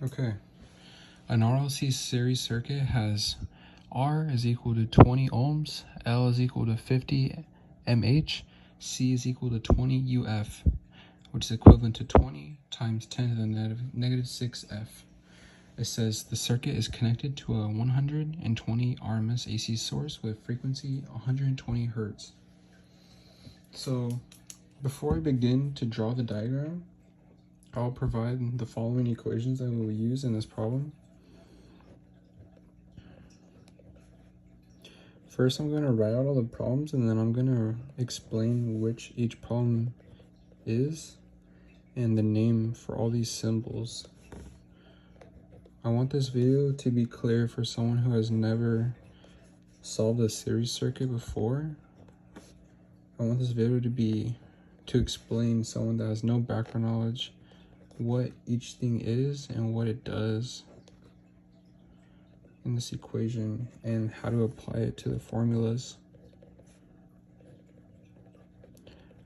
Okay, an RLC series circuit has R is equal to 20 ohms, L is equal to 50 mH, C is equal to 20 UF, which is equivalent to 20 times 10 to the negative 6F. It says the circuit is connected to a 120 RMS AC source with frequency 120 Hertz. So before I begin to draw the diagram, I'll provide the following equations that we will use in this problem. First, I'm going to write out all the problems, and then I'm going to explain which each problem is and the name for all these symbols. I want this video to be clear for someone who has never solved a series circuit before. I want this video to explain someone that has no background knowledge what each thing is and what it does in this equation and how to apply it to the formulas.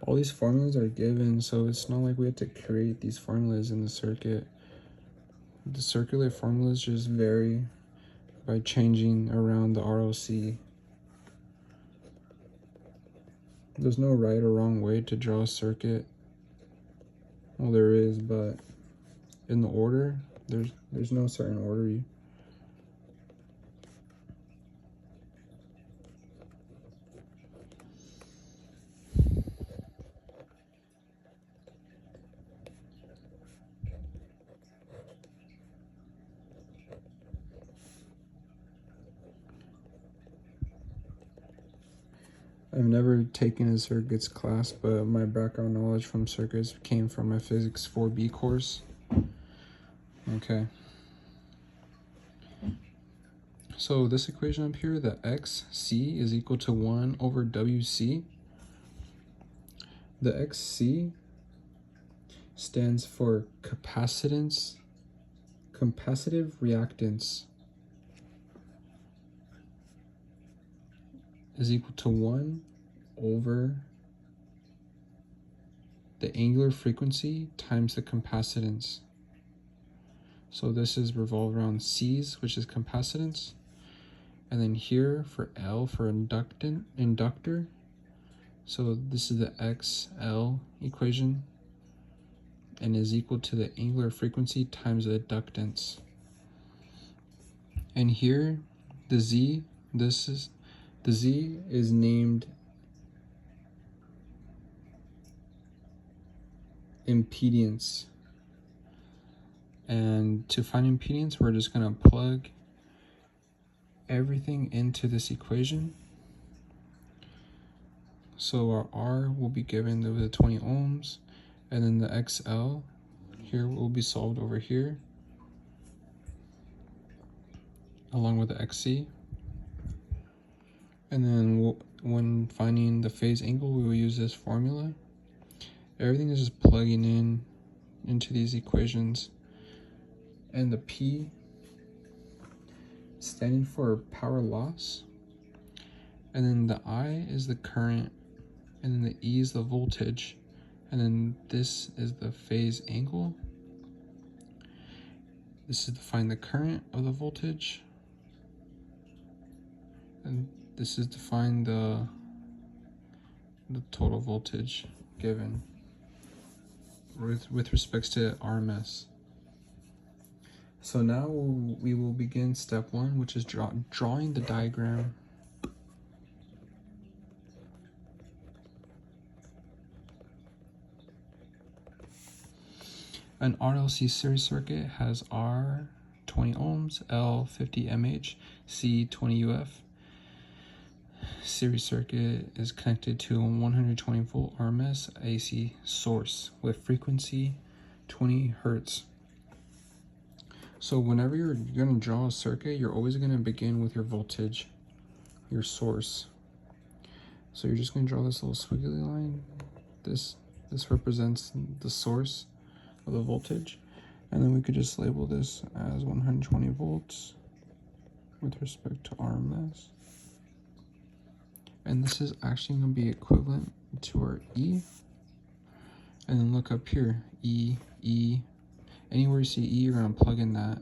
All these formulas are given, so it's not like we have to create these formulas in the circuit. The circular formulas just vary by changing around the RLC. There's no right or wrong way to draw a circuit. Well, there is, but in the order, there's no certain order. I've never taken a circuits class, but my background knowledge from circuits came from my physics 4B course. Okay. So this equation up here, the XC is equal to 1 over WC. The XC stands for capacitive reactance is equal to 1 over the angular frequency times the capacitance. So this is revolved around C's, which is capacitance. And then here for L for inductor. So this is the XL equation and is equal to the angular frequency times the inductance. And here the Z, the Z is named impedance. And to find impedance, we're just going to plug everything into this equation. So our R will be given over the 20 ohms, and then the XL here will be solved over here, along with the XC. And then when finding the phase angle, we will use this formula. Everything is just plugging into these equations. And the P standing for power loss. And then the I is the current. And then the E is the voltage. And then this is the phase angle. This is to find the current of the voltage. And this is to find the total voltage given with respects to RMS. So now we will begin step 1, which is drawing the diagram. An RLC series circuit has R 20 ohms, L 50 mH, C 20 UF. Series circuit is connected to a 120 volt RMS AC source with frequency 20 Hertz. So whenever you're going to draw a circuit, you're always going to begin with your voltage, your source. So you're just going to draw this little squiggly line. This represents the source of the voltage, and then we could just label this as 120 volts with respect to RMS. And this is actually going to be equivalent to our E. And then look up here, E, Anywhere you see E, you're gonna plug in that.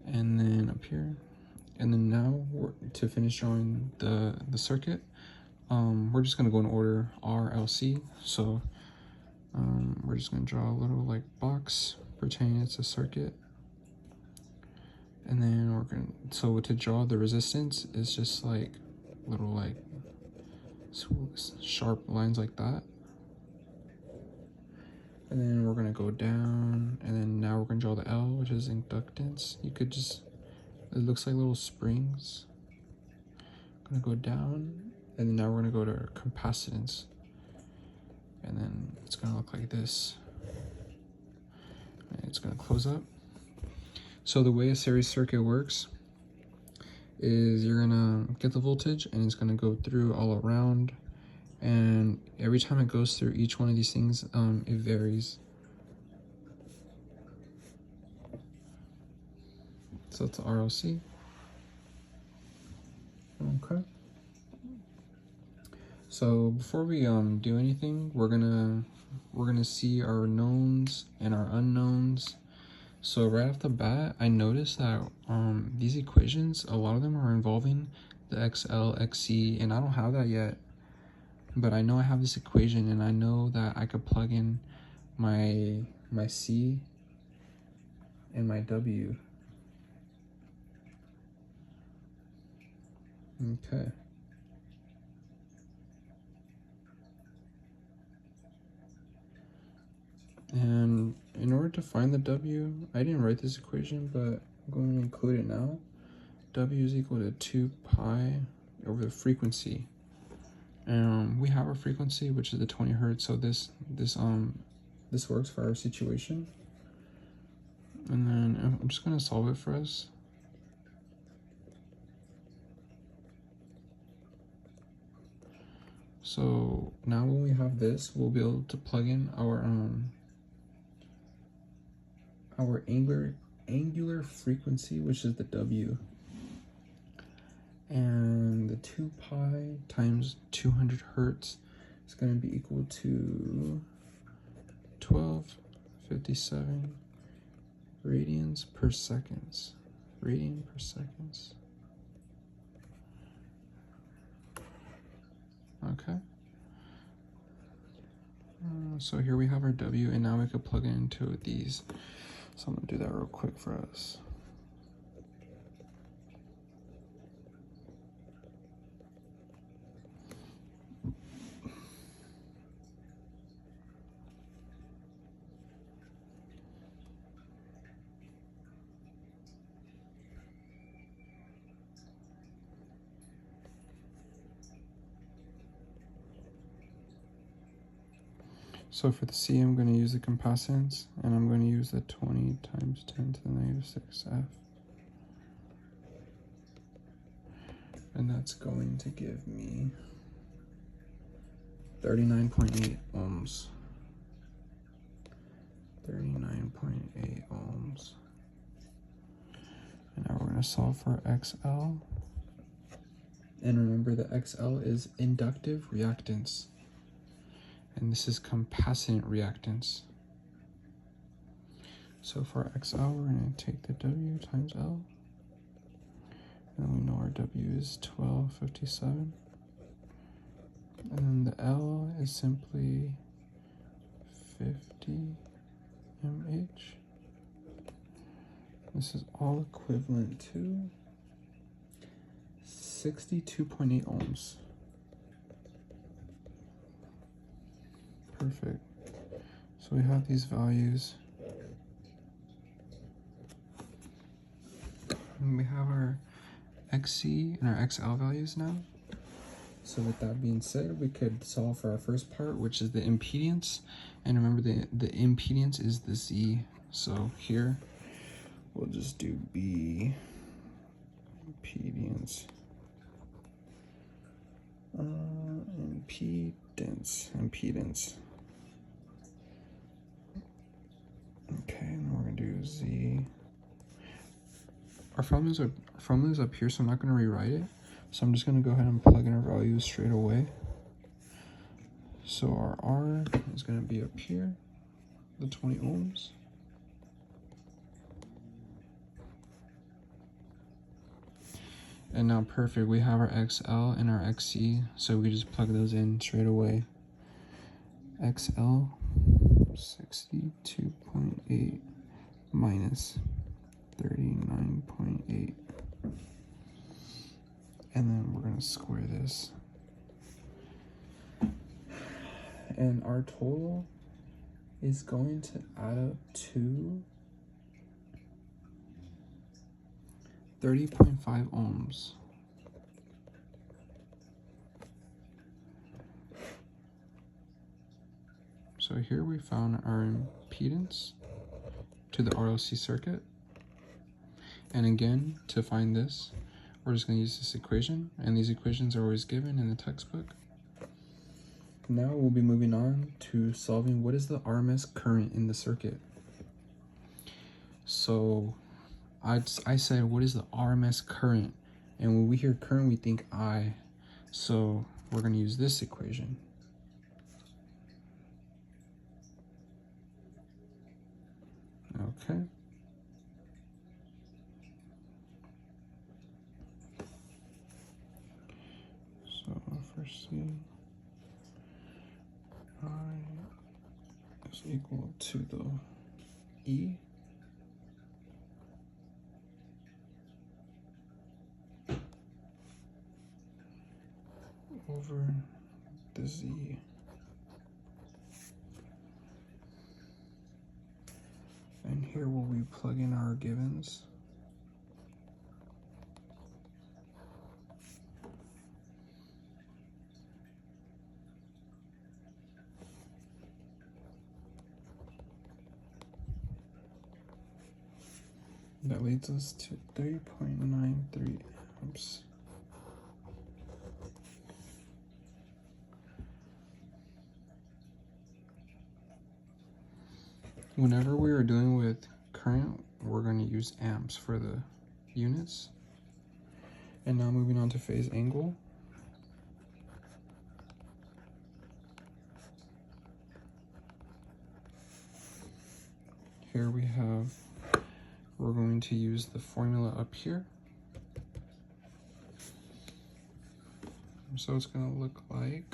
And then up here, and then now to finish drawing the circuit, we're just gonna go in order RLC. So we're just gonna draw a little like box pretending it's a circuit, and then we're gonna, so to draw the resistance is just like little like sharp lines like that. And then we're gonna go down, and then now we're gonna draw the L, which is inductance. You could just, it looks like little springs. Gonna go down, and then now we're gonna go to capacitance, and then it's gonna look like this. And it's gonna close up. So the way a series circuit works is you're gonna get the voltage, and it's gonna go through all around. And every time it goes through each one of these things, it varies. So it's RLC. Okay. So before we do anything, we're gonna see our knowns and our unknowns. So right off the bat, I noticed that these equations, a lot of them are involving the XL, XC, and I don't have that yet. But I know I have this equation, and I know that I could plug in my C and my W. Okay. And in order to find the W, I didn't write this equation, but I'm going to include it now. W is equal to 2 pi over the frequency. And we have our frequency, which is the 20 hertz. So this works for our situation. And then I'm just gonna solve it for us. So now when we have this, we'll be able to plug in our angular frequency, which is the W. And the 2 pi times 200 hertz is going to be equal to 1257 radians per second. Radian per seconds. Okay. So here we have our W, and now we could plug it into these. So I'm going to do that real quick for us. So for the C, I'm going to use the capacitance, and I'm going to use the 20 times 10 to the negative 6F. And that's going to give me 39.8 ohms. 39.8 ohms. And now we're going to solve for XL. And remember that XL is inductive reactance. And this is capacitance reactance. So for XL, we're going to take the W times L. And we know our W is 1257. And then the L is simply 50 mH. This is all equivalent to 62.8 ohms. Perfect. So we have these values. And we have our XC and our XL values now. So with that being said, we could solve for our first part, which is the impedance. And remember, the impedance is the Z. So here, we'll just do B, impedance. Impedance. Okay, and we're gonna do Z. Our formulas are up here, so I'm not gonna rewrite it. So I'm just gonna go ahead and plug in our values straight away. So our R is gonna be up here. the 20 ohms. And now perfect, we have our XL and our XC, so we just plug those in straight away. XL 62.8 minus 39.8. And then we're gonna square this. And our total is going to add up to 30.5 ohms. So here we found our impedance to the RLC circuit. And again, to find this, we're just going to use this equation, and these equations are always given in the textbook. Now we'll be moving on to solving what is the RMS current in the circuit. So I said, what is the RMS current? And when we hear current, we think I. So we're going to use this equation. Okay. So for C, I is equal to the E over the Z. And here we'll be plugging our givens. That leads us to 3.93 amps. Whenever we are dealing with current, we're going to use amps for the units. And now moving on to phase angle. Here we have, we're going to use the formula up here. So it's going to look like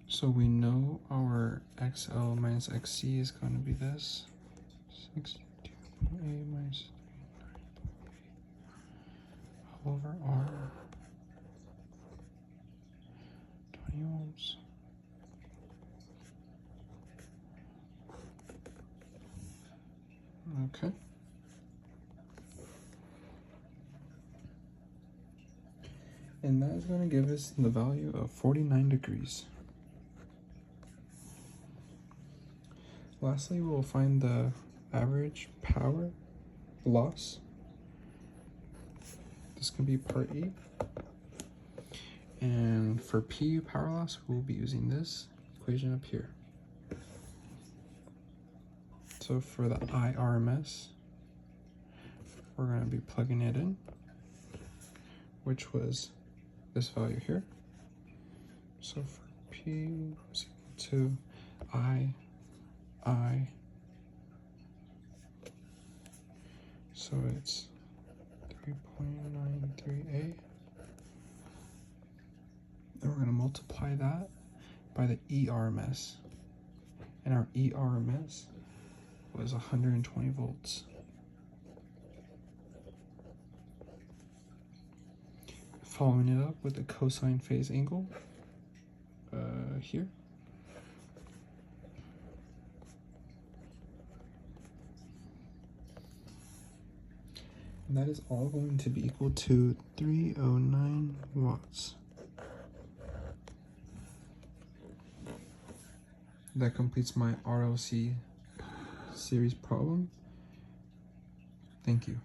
so we know our XL minus XC is going to be this 62.8 minus 39.8 over R 20 ohms. Okay. And that is going to give us the value of 49 degrees. Lastly, we'll find the average power loss. This can be part E. And for P power loss, we'll be using this equation up here. So for the IRMS, we're going to be plugging it in, which was this value here. So for P is equal to I, so it's 3.93A. Then we're going to multiply that by the ERMS, and our ERMS was 120 volts. Following it up with the cosine phase angle here. And that is all going to be equal to 309 watts. That completes my RLC series problem. Thank you.